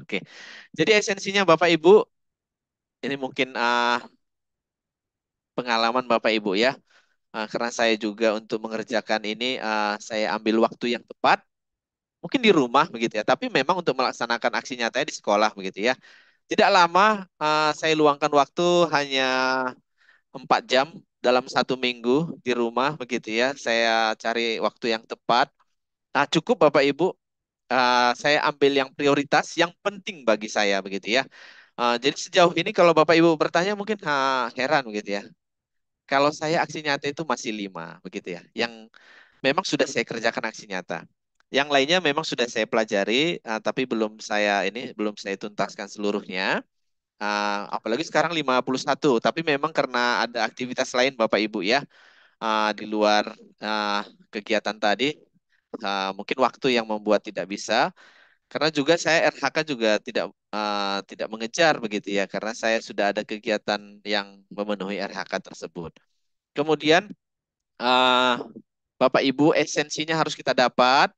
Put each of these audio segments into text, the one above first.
Oke. Jadi esensinya Bapak Ibu, ini mungkin pengalaman Bapak Ibu ya. Karena saya juga untuk mengerjakan ini, saya ambil waktu yang tepat, mungkin di rumah begitu ya. Tapi memang untuk melaksanakan aksi nyatanya di sekolah begitu ya. Tidak lama, saya luangkan waktu hanya 4 jam dalam 1 minggu di rumah begitu ya. Saya cari waktu yang tepat. Nah, cukup Bapak Ibu, saya ambil yang prioritas, yang penting bagi saya begitu ya. Jadi sejauh ini kalau Bapak Ibu bertanya mungkin heran begitu ya. Kalau saya aksi nyata itu masih 5 begitu ya. Yang memang sudah saya kerjakan aksi nyata. Yang lainnya memang sudah saya pelajari, tapi belum saya tuntaskan seluruhnya. Apalagi sekarang 51, tapi memang karena ada aktivitas lain Bapak Ibu ya, di luar uh, kegiatan tadi, mungkin waktu yang membuat tidak bisa. Karena juga saya RHK juga tidak mengejar begitu ya, karena saya sudah ada kegiatan yang memenuhi RHK tersebut. Kemudian uh, Bapak Ibu, esensinya harus kita dapat,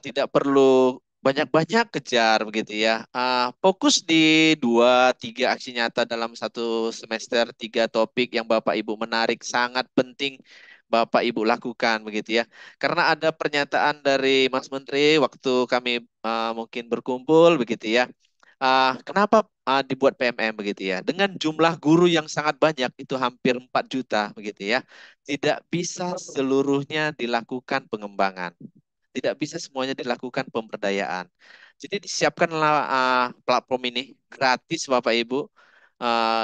tidak perlu banyak-banyak kejar begitu ya. Fokus di 2, 3 aksi nyata dalam satu semester, 3 topik yang Bapak Ibu menarik, sangat penting Bapak Ibu lakukan begitu ya. Karena ada pernyataan dari Mas Menteri waktu kami mungkin berkumpul begitu ya. Kenapa dibuat PMM begitu ya? Dengan jumlah guru yang sangat banyak, itu hampir 4 juta begitu ya. Tidak bisa seluruhnya dilakukan pengembangan. Tidak bisa semuanya dilakukan pemberdayaan. Jadi disiapkanlah platform ini gratis Bapak Ibu.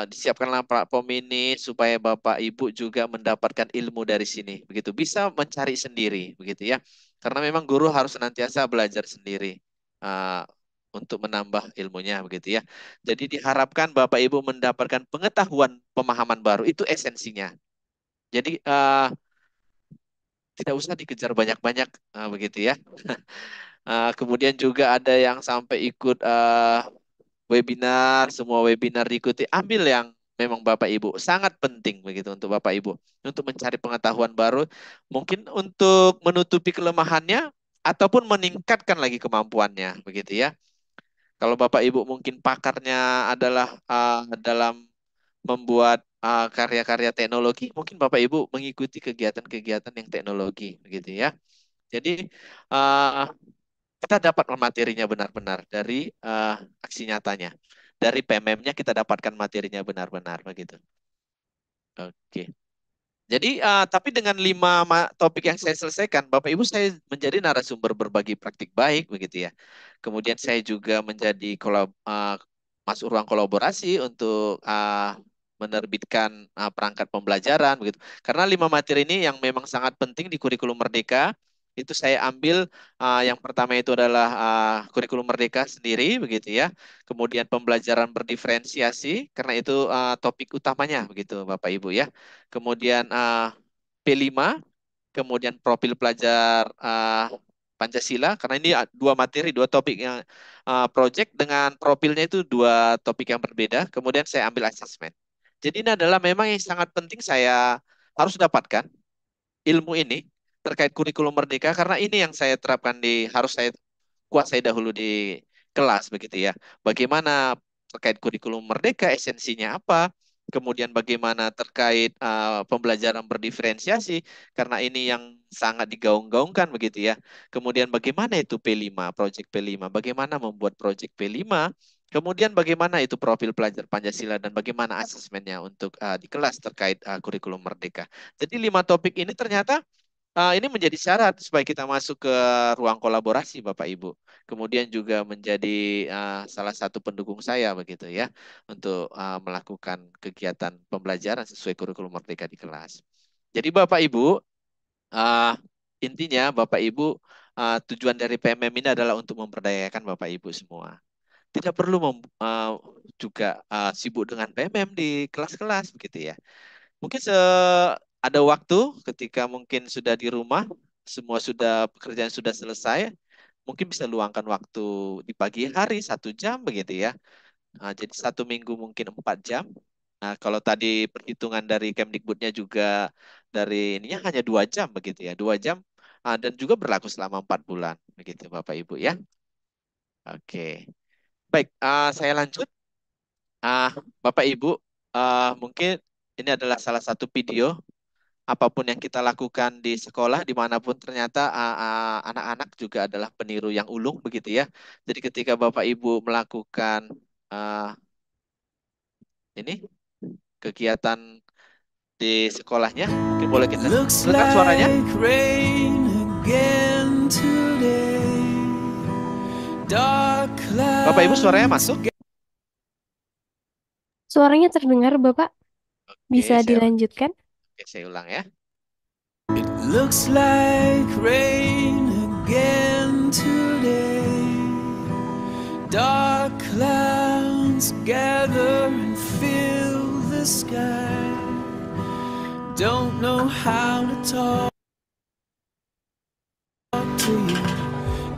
Disiapkanlah platform ini supaya Bapak Ibu juga mendapatkan ilmu dari sini. Begitu bisa mencari sendiri, begitu ya. Karena memang guru harus senantiasa belajar sendiri uh, untuk menambah ilmunya, begitu ya. Jadi diharapkan Bapak Ibu mendapatkan pengetahuan, pemahaman baru. Itu esensinya. Jadi tidak usah dikejar banyak-banyak, begitu ya. Kemudian juga ada yang sampai ikut webinar, semua webinar diikuti. Ambil yang memang Bapak Ibu sangat penting begitu untuk Bapak Ibu untuk mencari pengetahuan baru, mungkin untuk menutupi kelemahannya ataupun meningkatkan lagi kemampuannya begitu ya. Kalau Bapak Ibu mungkin pakarnya adalah dalam membuat karya-karya teknologi, mungkin Bapak Ibu mengikuti kegiatan-kegiatan yang teknologi begitu ya. Jadi uh, kita dapat materinya benar-benar dari aksi nyatanya. Dari PMM-nya kita dapatkan materinya benar-benar begitu. Oke. Jadi tapi dengan 5 topik yang saya selesaikan, Bapak Ibu saya menjadi narasumber berbagi praktik baik begitu ya. Kemudian saya juga menjadi masuk ruang kolaborasi untuk menerbitkan perangkat pembelajaran begitu. Karena 5 materi ini yang memang sangat penting di kurikulum Merdeka, itu saya ambil, yang pertama itu adalah kurikulum Merdeka sendiri begitu ya. Kemudian pembelajaran berdiferensiasi, karena itu topik utamanya begitu Bapak Ibu ya. Kemudian P5, kemudian profil pelajar Pancasila, karena ini 2 materi, 2 topik yang project dengan profilnya itu 2 topik yang berbeda. Kemudian saya ambil asesmen. Jadi ini adalah memang yang sangat penting saya harus dapatkan ilmu ini terkait kurikulum Merdeka, karena ini yang saya terapkan harus saya kuasai dahulu di kelas begitu ya. Bagaimana terkait kurikulum Merdeka, esensinya apa? Kemudian bagaimana terkait pembelajaran berdiferensiasi, karena ini yang sangat digaung-gaungkan begitu ya. Kemudian bagaimana itu P5, proyek P5, bagaimana membuat proyek P5, kemudian bagaimana itu profil pelajar Pancasila, dan bagaimana asesmennya untuk di kelas terkait kurikulum Merdeka. Jadi 5 topik ini ternyata ini menjadi syarat supaya kita masuk ke ruang kolaborasi, Bapak Ibu. Kemudian juga menjadi salah satu pendukung saya begitu ya untuk melakukan kegiatan pembelajaran sesuai kurikulum Merdeka di kelas. Jadi Bapak Ibu, uh, intinya Bapak Ibu, tujuan dari PMM ini adalah untuk memberdayakan Bapak Ibu semua. Tidak perlu juga sibuk dengan PMM di kelas-kelas begitu ya. Mungkin ada waktu ketika mungkin sudah di rumah, semua sudah pekerjaan sudah selesai, mungkin bisa luangkan waktu di pagi hari 1 jam begitu ya. Jadi 1 minggu mungkin 4 jam. Nah, kalau tadi perhitungan dari Kemdikbudnya juga dari ininya hanya 2 jam begitu ya, 2 jam, dan juga berlaku selama 4 bulan begitu Bapak Ibu ya. Oke. Baik, saya lanjut. Bapak Ibu, mungkin ini adalah salah satu video apapun yang kita lakukan di sekolah, dimanapun ternyata anak-anak juga adalah peniru yang ulung begitu ya. Jadi ketika Bapak Ibu melakukan uh, ini kegiatan di sekolahnya, mungkin boleh kita silakan suaranya. Bapak Ibu suaranya masuk? Suaranya terdengar, Bapak. Bisa Oke, dilanjutkan? saya ulang ya. It looks like rain again today. Dark clouds gather and fill the sky. Don't know how to talk to you.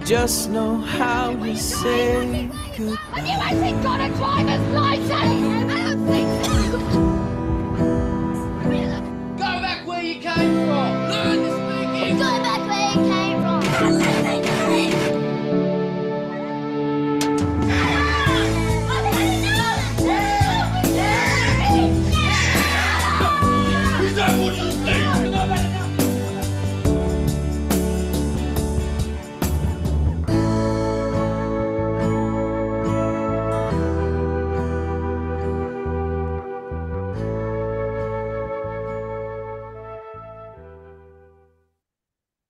Just know how to say goodbye. Have you actually got a driver's license? I don't think so. Go back where you came from. Learn to speak English. Go back where you came from. Is that what you think?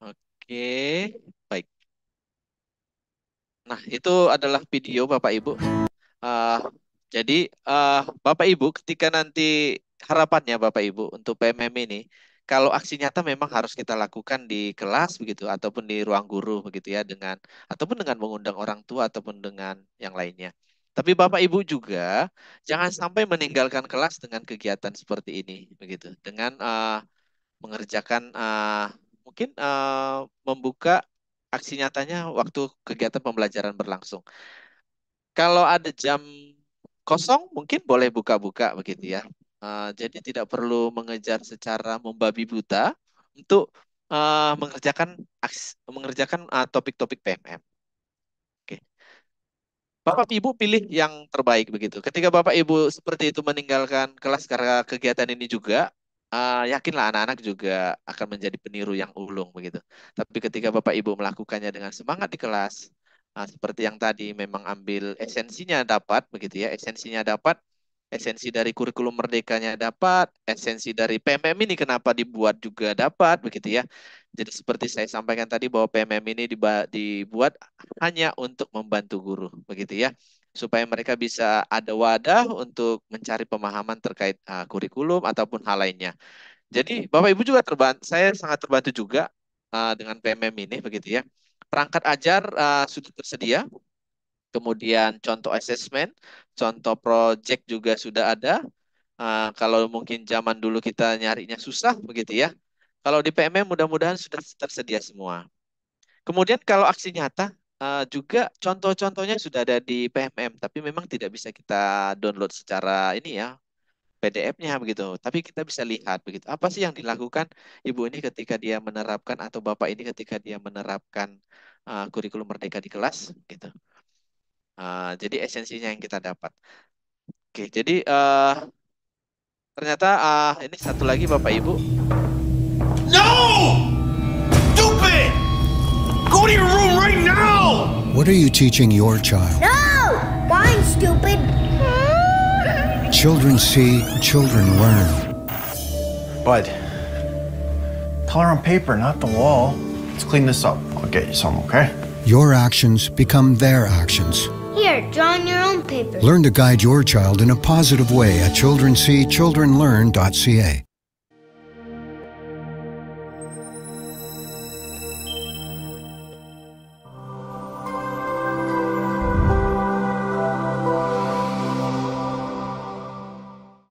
Oke, baik. Nah, itu adalah video Bapak Ibu. Uh, jadi Bapak Ibu ketika nanti harapannya Bapak Ibu untuk PMM ini, kalau aksi nyata memang harus kita lakukan di kelas begitu ataupun di ruang guru begitu ya ataupun dengan mengundang orang tua ataupun dengan yang lainnya. Tapi Bapak Ibu juga jangan sampai meninggalkan kelas dengan kegiatan seperti ini begitu. Dengan mengerjakan mungkin membuka aksi nyatanya waktu kegiatan pembelajaran berlangsung. Kalau ada jam kosong mungkin boleh buka-buka begitu ya. Jadi tidak perlu mengejar secara membabi buta untuk mengerjakan topik-topik PMM. Oke. Bapak Ibu pilih yang terbaik begitu. Ketika Bapak Ibu seperti itu meninggalkan kelas karena kegiatan ini juga, yakinlah anak-anak juga akan menjadi peniru yang ulung begitu. Tapi ketika Bapak Ibu melakukannya dengan semangat di kelas, seperti yang tadi memang ambil esensinya dapat begitu ya, esensinya dapat, esensi dari kurikulum merdekanya dapat, esensi dari PMM ini kenapa dibuat juga dapat begitu ya. Jadi seperti saya sampaikan tadi bahwa PMM ini dibuat hanya untuk membantu guru begitu ya, supaya mereka bisa ada wadah untuk mencari pemahaman terkait kurikulum ataupun hal lainnya. Jadi Bapak Ibu juga terbantu, saya sangat terbantu juga dengan PMM ini begitu ya. Perangkat ajar sudah tersedia, kemudian contoh asesmen, contoh project juga sudah ada. Kalau mungkin zaman dulu kita nyarinya susah begitu ya. Kalau di PMM mudah-mudahan sudah tersedia semua. Kemudian kalau aksi nyata juga contoh-contohnya sudah ada di PMM, tapi memang tidak bisa kita download secara ini ya, PDF-nya begitu. Tapi kita bisa lihat begitu. Apa sih yang dilakukan ibu ini ketika dia menerapkan atau bapak ini ketika dia menerapkan kurikulum merdeka di kelas gitu. Jadi esensinya yang kita dapat. Oke, jadi ternyata ini satu lagi Bapak Ibu. No! Stupid! Go to your room right now! What are you teaching your child? No! Fine, stupid. Children see, children learn. Bud, color on paper, not the wall. Let's clean this up. I'll get you some, okay? Your actions become their actions. Here, draw on your own paper. Learn to guide your child in a positive way at childrenseechildrenlearn.ca.